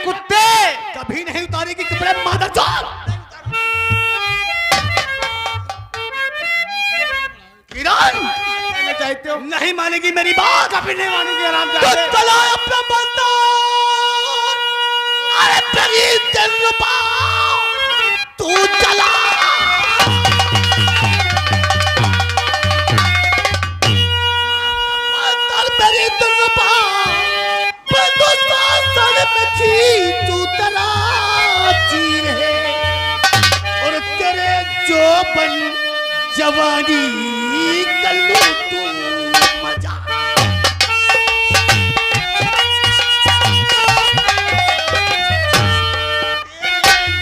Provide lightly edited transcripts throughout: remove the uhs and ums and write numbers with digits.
कुत्ते। कभी नहीं उतारेगी कपड़े मादरचोद। किरण चाहते हो? नहीं मानेगी मेरी बात। कभी नहीं मानेगी हरामजादे। तो चला अपना बंदा। अरे तेरी दिलरुबा तू चला। मेरी दिलरुबा बंदोबस्त में थी तू तलाची है। और तेरे जो बन जवानी कल्लू तू मजा।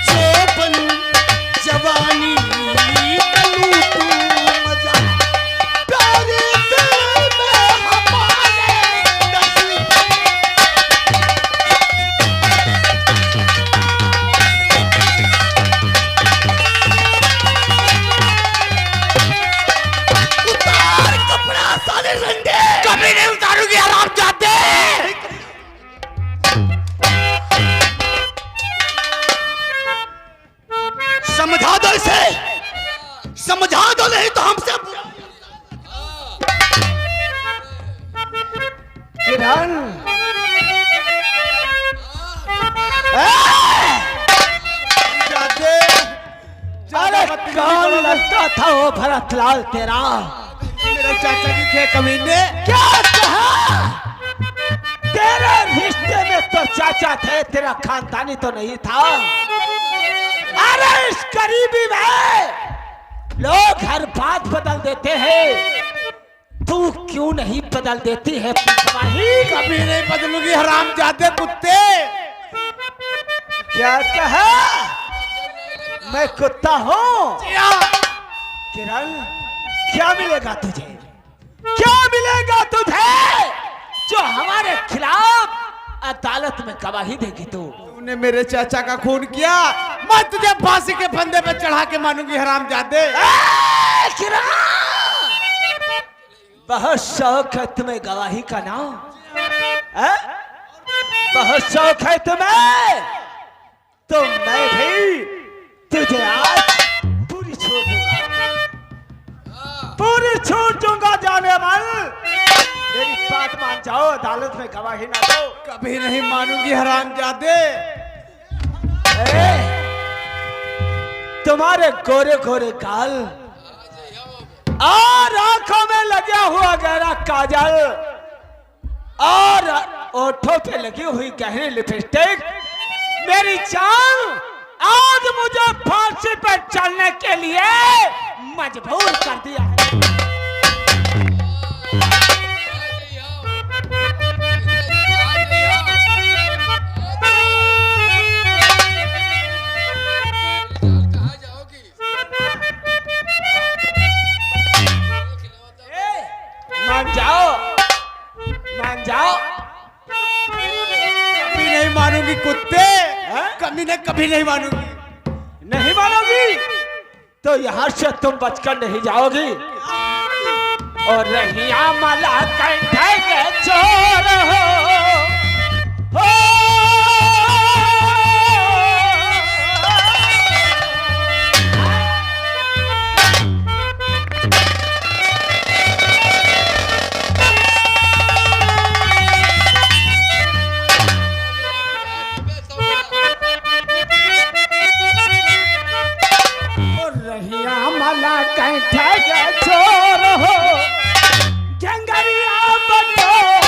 जो बन जवानी कल्लू तू मजा। प्यारे दिल में हमारे नसीब। उतार कपड़ा साले रंडे। कभी नहीं उतारूंगी हरामजादे। समझा दो इसे। समझा दो नहीं तो हमसे। किरण अरे कौन लगता था वो भरतलाल तेरा? मेरे चाचा जी थे कमीने। क्या कहा? तेरे रिश्ते में तो चाचा थे, तेरा खानदानी तो नहीं था। अरे इस गरीबी में लोग हर बात बदल देते हैं, तू क्यों नहीं बदल देती है? कभी नहीं बदलूंगी हरामजादे कुत्ते। क्या कहा? मैं कुत्ता हूँ? किरण क्या मिलेगा तुझे? क्या मिलेगा तुझे जो हमारे खिलाफ अदालत में गवाही देगी? तूने मेरे चाचा का खून किया, मैं तुझे फांसी के फंदे पे चढ़ा के मानूंगी हरामजादे। किरण बहुत शौक है तुम्हें गवाही का नाम? बहुत शौक है तुम्हें? तो मैं भी तुझे आज पूरी छोड़ दूंगा, पूरी छोड़ दूंगा। जाने वाल मेरी बात मान जाओ, अदालत में गवाही ना दो। कभी नहीं मानूंगी हरामजादे। तुम्हारे गोरे गोरे गाल और आंखों में लगा हुआ गहरा काजल और ओठों पे लगी हुई गहरी लिपस्टिक मेरी जान आज मुझे फांसी पर चलने के लिए मजबूर कर दिया है। मान जाओ, मान जाओ। कभी नहीं मानूंगी कुत्ते। कभी नहीं मानूंगी। नहीं मानोगी तो यहाँ से तुम बचकर नहीं जाओगी। और रहिया मला कंठे के चोर हो। मला कंठे के चोर हो जंगलिया बटोर।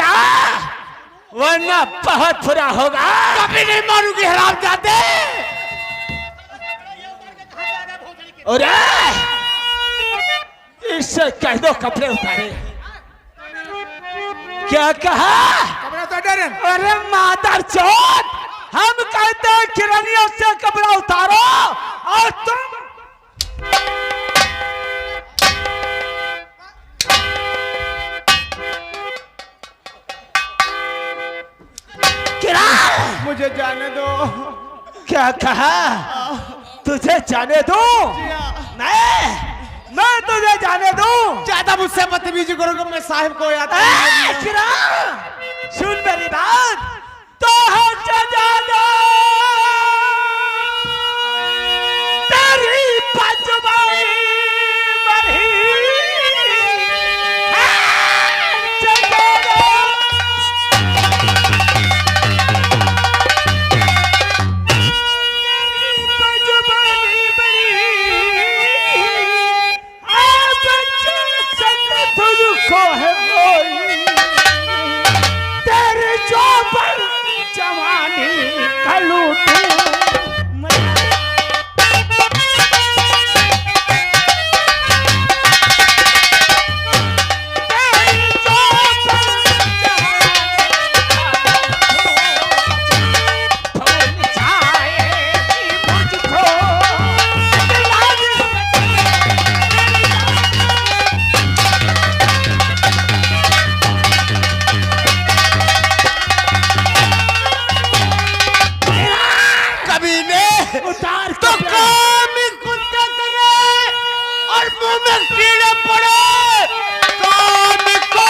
जा, वरना बहुत बुरा होगा। कभी नहीं मारूंगी हरामजादे। अरे इससे कह दो कपड़े उतारे। क्या कहा? कपड़ा उतार दे। अरे मादर चोद, हम कहते हैं किरनियों से कपड़ा उतारो और तुम मुझे जाने दो। क्या कहा? तुझे जाने दो? मैं तुझे जाने दूं? ज्यादा मुझसे बदतमीजी करोगे मैं साहिब को याद सुन मेरी बात, तो हमसे जानो तेरी पंचवाई मरही तेरे जो पर जवानी कलू उतार तो काम ही कुत्ते करे और मुंह में कीड़े पड़े। काम को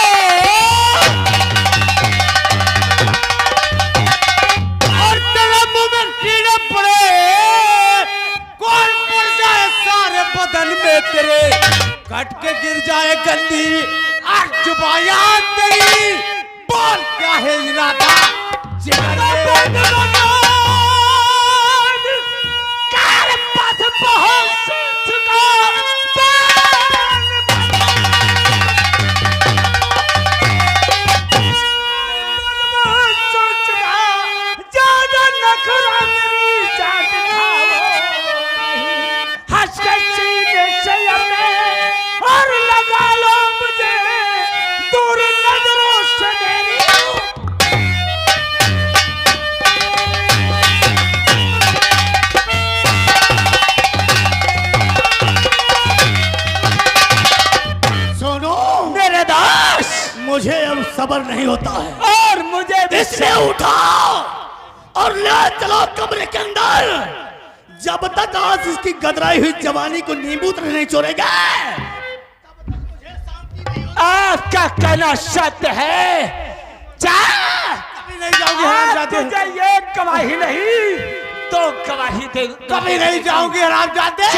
और तेरे मुंह में कीड़े पड़े, कौन पड़ जाए सारे बदन में तेरे, कट के गिर जाए गंदी आग जुबाया तेरी। बोल क्या है इरादा? और लगा लो मुझे दूर नजरों से मेरी। सुनो मेरे दास, मुझे अब सब्र नहीं होता है। और मुझे भी इसे उठाओ और ले चलो कमरे के अंदर। जब तक आज इसकी गदराई हुई जवानी को नींबू तरह नहीं छोड़ेगा। आपका कहना सत्य है। कभी नहीं जाऊंगी हरामजादे। तुझे ये गवाही नहीं तो गवाही दे। कभी नहीं जाऊंगी हरामजादे।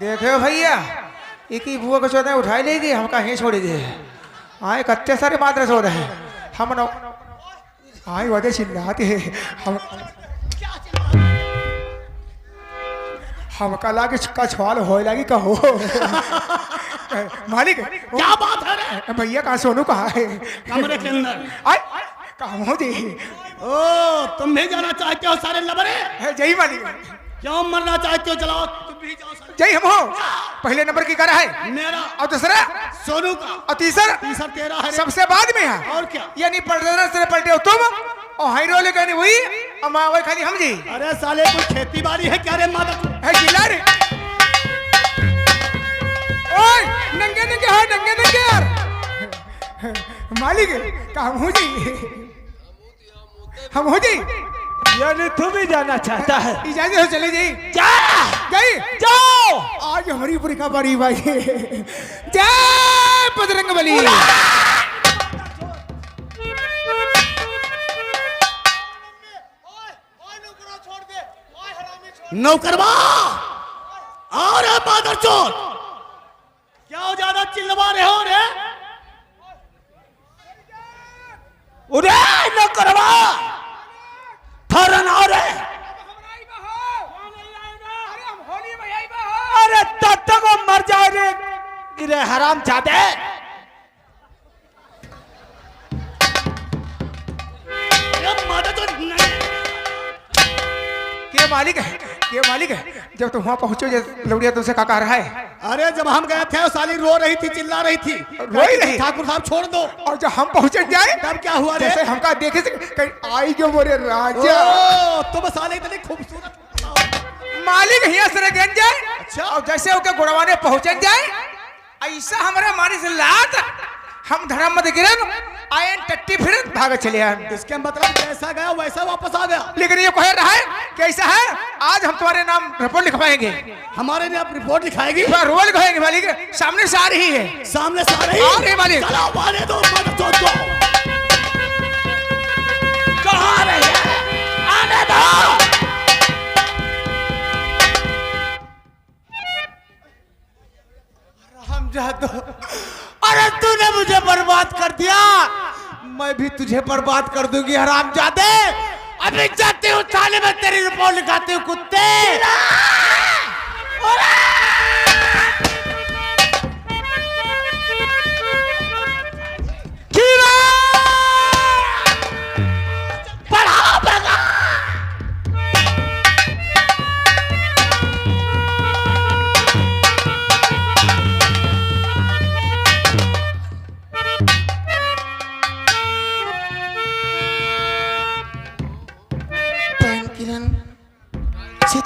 देखो भैया, एक ही बुआ को चौदह उठाई लेगी, हम कहीं छोड़ दिए। आए कत्ते सारे मात्र सो रहे हम न आए वजह चिल्लाते हैं हम कला के कछवाल हो लगी कहो। मालिक क्या बात है रे? भैया कहाँ सोनू कहाँ है? कमरे के अंदर। आए कहाँ हो जी? ओ तुम भी जाना चाहते हो सारे लबरे? जय मालिक। क्यों मरना चाहते हो? चलाओ तुम भी जाओ सारे। जय हम हो। पहले नंबर की करा है मेरा और दूसरा सोनू का और तीसरा तेरा है रे। सबसे बाद में है। और क्या? यानी पलटना से पलटे हो तुम और हाईरो ले कहनी हुई और माँ वही खाली हम जी। अरे साले कोई खेती बाड़ी है क्या रे? माता है जिला रे। ओए नंगे नंगे हाँ नंगे नंगे यार मालिक का हम जी हम हो जी यानी तू भी जाना चाहता है? इजाजत हो चले जी जा गई जाओ। आज हमारी परीक्षा बारी भाई जय बजरंग बली। नौकरवा और है मादर चोर, क्या हो ज्यादा चिल्लवा रहे हो रे? उरे न करवा फौरन आ रे। अरे तब तक वो मर जाए रे गिरे हराम चाहते। मादर चोर के मालिक है जब तुम वहां पहुंचो लौड़िया तुमसे क्या कह रहा है? अरे जब हम गए थे साली रो रही थी, चिल्ला रही थी, रोई रही? ठाकुर साहब छोड़ दो। और जब हम पहुंचे जाए तब क्या हुआ रे? जैसे हमका देखे से कहीं आई क्यों मोरे राजा ओ, तुम साले इतने खूबसूरत मालिक यहाँ से गन जाए। अच्छा। और जैसे होके गुड़वाने पहुंचे जाए ऐसा हमारे मारी से लात हम धड़म मत गिरन आयन टट्टी फिर भाग चले आए। इसके मतलब जैसा गया वैसा वापस आ गया। लेकिन ये कह रहा है कैसा है आज हम तुम्हारे नाम रिपोर्ट लिखवाएंगे। हमारे लिए आप रिपोर्ट लिखाएगी? रोल कहेंगे मालिक सामने से आ रही है। सामने से आ रही आ रही मालिक। चलो मारे दो मादर चोर को। कहाँ रहे आने दो। हम जादो अरे तूने मुझे बर्बाद कर दिया मैं भी तुझे बर्बाद कर दूंगी हरामजादे। अभी जाते हूँ थाने में तेरी रिपोर्ट लिखाती हूँ कुत्ते।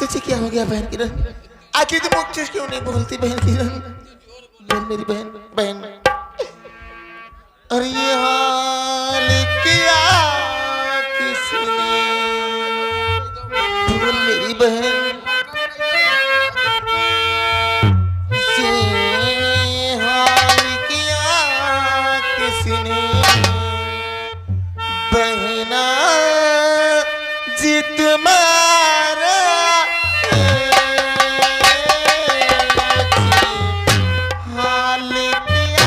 तुझे क्या हो गया बहन किरण? आखिर तुम मुझसे क्यों नहीं बोलती बहन किरण? बहन मेरी बहन बहन अरे ये हाल किया किसने? बोल मेरी बहन ये हाल किया किसने? बहना जित मारा हाल किया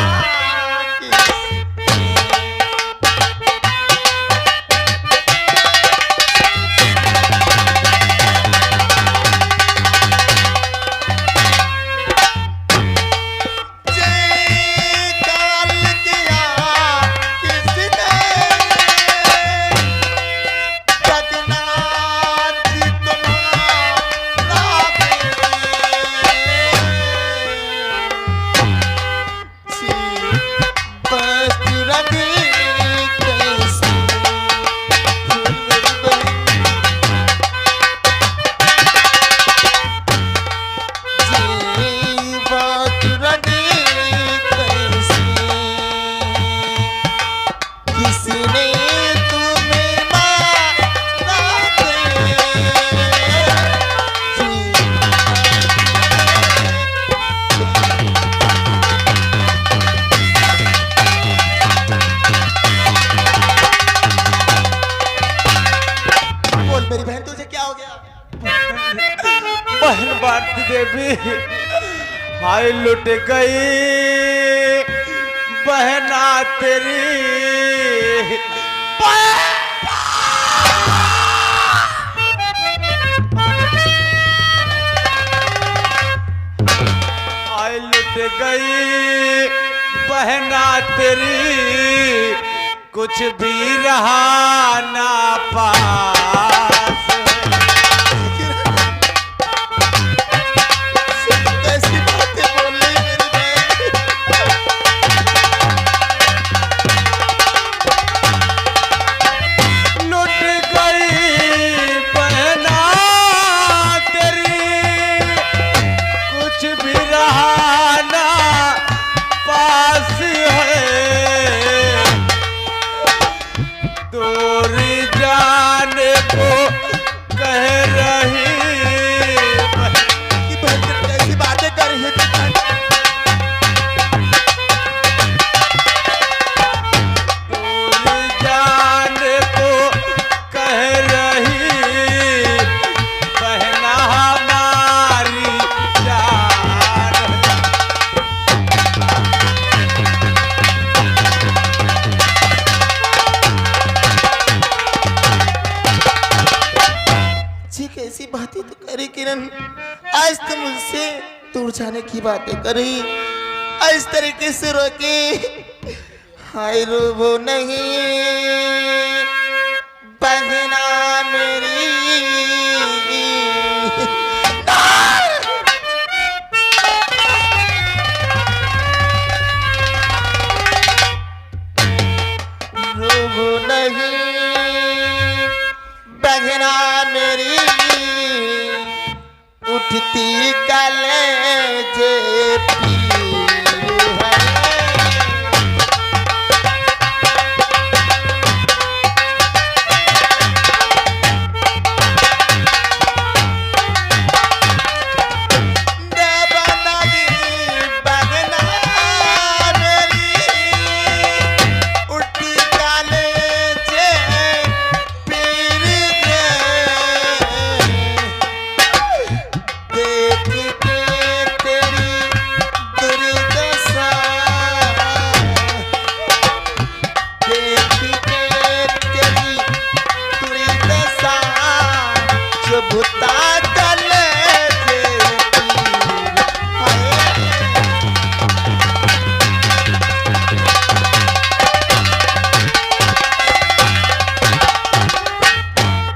बहन भारती देवी हाय लुट गई बहना तेरी हाय लुट गई बहना तेरी कुछ भी रहा ना पास कैसी बातें बोल रही मेरी बहन। लुट गई बहना तेरी कुछ भी रहा ना दूर जाने की बातें करी, इस तरीके से रोके, हाय रोबो नहीं बहना मेरी। रोबो नहीं बहना मेरी, उठती कलेजे पीर है।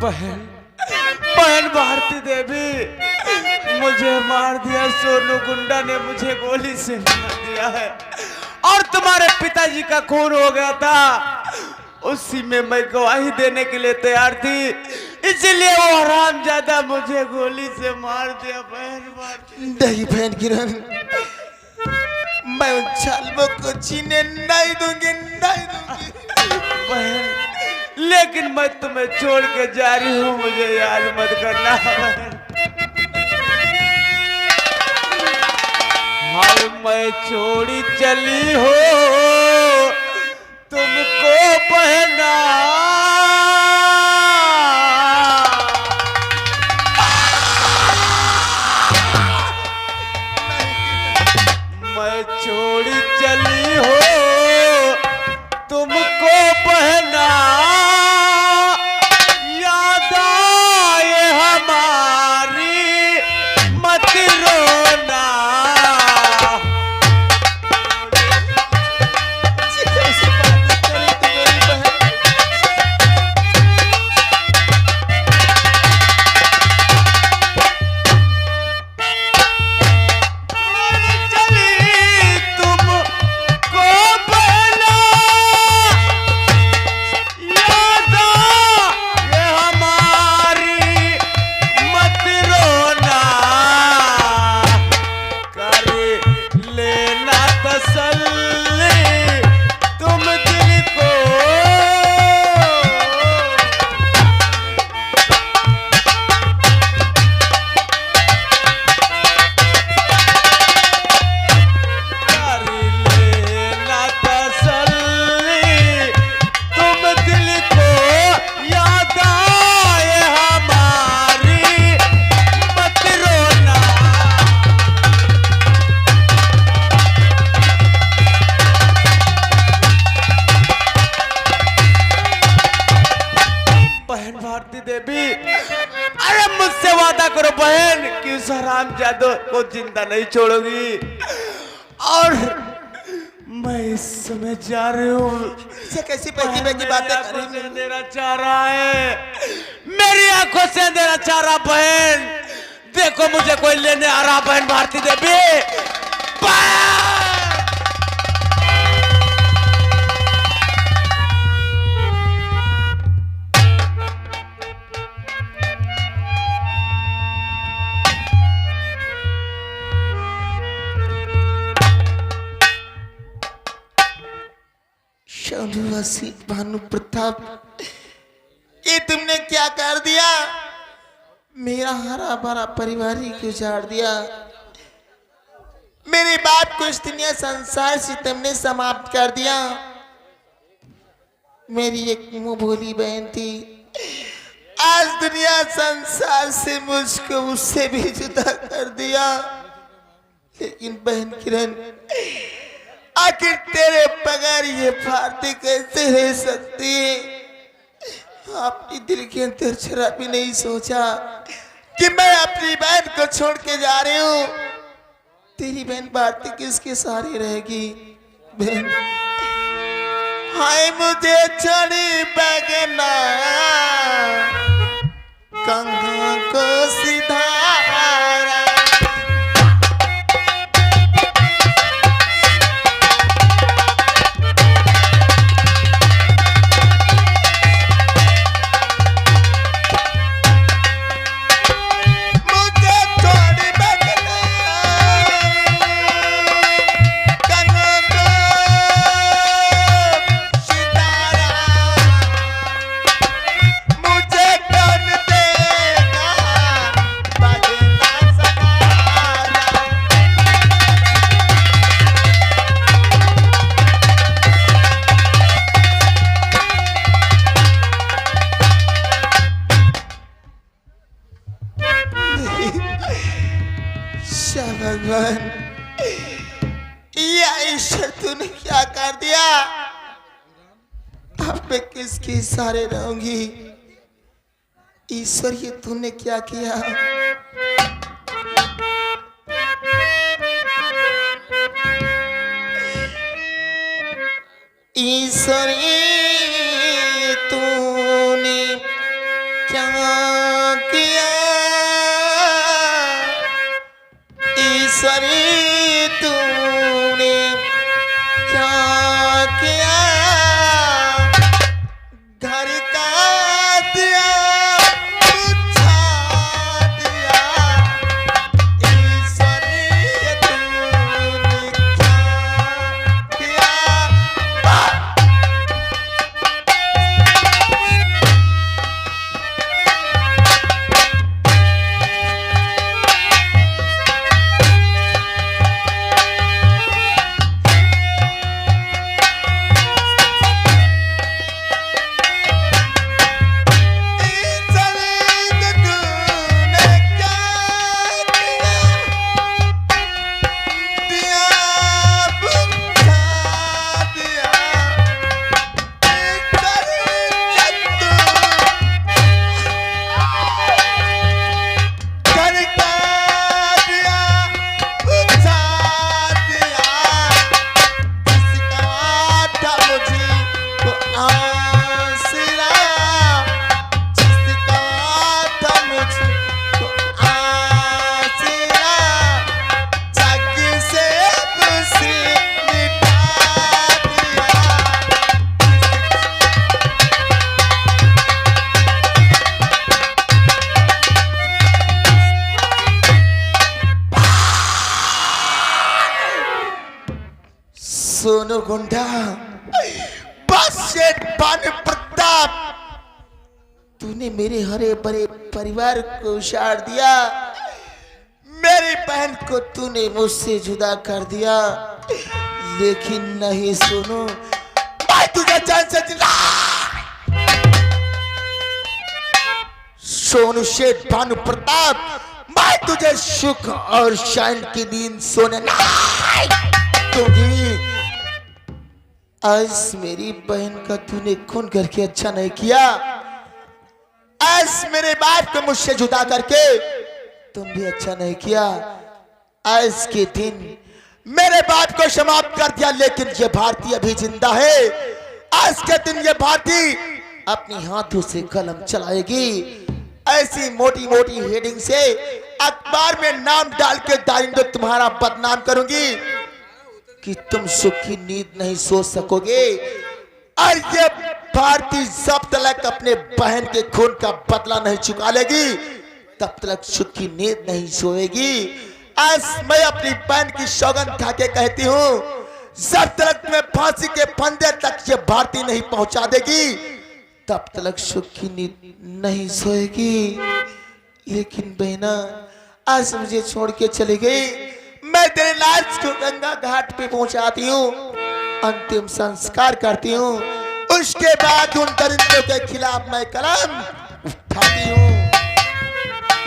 बहन बहन भारती देवी, मुझे मार दिया, सोनू गुंडा ने मुझे गोली से मार दिया है और तुम्हारे पिताजी का खून हो गया था, उसी में मैं गवाही देने के लिए तैयार थी, इसलिए वो हरामजादा मुझे गोली से मार दिया। बहन भारती नहीं बहन किरण, मैं उन छालबों को जीने नहीं दूंगी, नहीं दूंगी। बहन, लेकिन मैं तुम्हें छोड़ के जा रही हूँ, मुझे याद मत करना बहन। हाय मैं छोड़ी चली हो तुमको बहना, मैं छोड़ी चली हो तुमको बहना, याद आए हमारी मत रोना। कैसी बातें करी तू मेरी बहन। चली तुमको बहना, याद आए हमारी मत रोना, कर लेना तसल्ली तुम दिल को। कर लेना तसल्ली तुम दिल को, याद आए हमारी मत रोना। बहन भारती देवी, अरे मुझसे वादा करो बहन कि उस हरामजादे को जिंदा नहीं छोड़ोगी, और मैं इस समय जा रही हूँ। इसे कैसी बहकी बहकी बातें मेरी आंखों करी। से अंधेरा चाह रहा है, मेरी आंखों से अंधेरा चाह रहा। बहन देखो मुझे कोई लेने आ रहा। बहन भारती देवी, बहन! शानुवासी भानु प्रताप, ये तुमने क्या कर दिया? मेरा हरा भरा परिवार ही क्यों उजाड़ दिया? मेरी बात को इस दुनिया संसार से तुमने समाप्त कर दिया। मेरी एक मुंह भोली बहन थी, आज दुनिया संसार से मुझको उससे भी जुदा कर दिया। लेकिन बहन किरण, आखिर तेरे बगैर ये भारती कैसे रह सकती है? अपनी दिल के अंदर जरा भी नहीं सोचा कि मैं अपनी बहन को छोड़ के जा रही हूँ। तेरी बहन भारती किसके सहारे रहेगी बहन? हाय मुझे छोड़ी बगना कहाँ को सिधारा। भगवान, या ईश्वर तूने क्या कर दिया? अब मैं किसके सहारे रहूंगी? ईश्वर ये तूने क्या किया? ईश्वर ये तूने क्या किया? ईश्वरी तूने क्या किया? घर का दिया बुझा दिया। ईश्वरी तूने क्या किया? सोनू गुंडा, बस शेठ भानु प्रताप, तूने मेरे हरे भरे परिवार को उजाड़ दिया। मेरी बहन को तूने मुझसे जुदा कर दिया। लेकिन नहीं सोनू, मैं तुझे जान से जिंदा। सोनू शेठ भानु प्रताप, मैं तुझे सुख और शान की नींद सोने नहीं दूंगी। आज मेरी बहन का तूने खून करके अच्छा नहीं किया। आज मेरे बाप को मुझसे जुदा करके तुम भी अच्छा नहीं किया। आज के दिन मेरे बाप को समाप्त कर दिया, लेकिन ये भारती अभी जिंदा है। आज के दिन ये भारती अपनी हाथों से कलम चलाएगी। ऐसी मोटी मोटी हेडिंग से अखबार में नाम डाल के दारिंदे तुम्हारा बदनाम करूंगी कि तुम सुख की नींद नहीं सो सकोगे। और ये भारती जब तक अपने बहन के खून का बदला नहीं चुका लेगी, तब तक सुख की नींद नहीं सोएगी। आज मैं अपनी बहन की सौगंध खा के कहती हूँ, जब तक मैं फांसी के फंदे तक ये भारती नहीं पहुंचा देगी, तब तक सुख की नींद नहीं सोएगी। लेकिन बहना, आज मुझे छोड़ के चली गई। मैं तेरे लाश को गंगा घाट पे पहुंचाती हूँ, अंतिम संस्कार करती हूँ। उसके बाद उन दरिंदों के खिलाफ मैं कलम उठाती हूँ।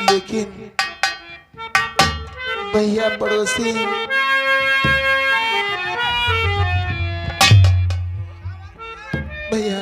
लेकिन भैया पड़ोसी, भैया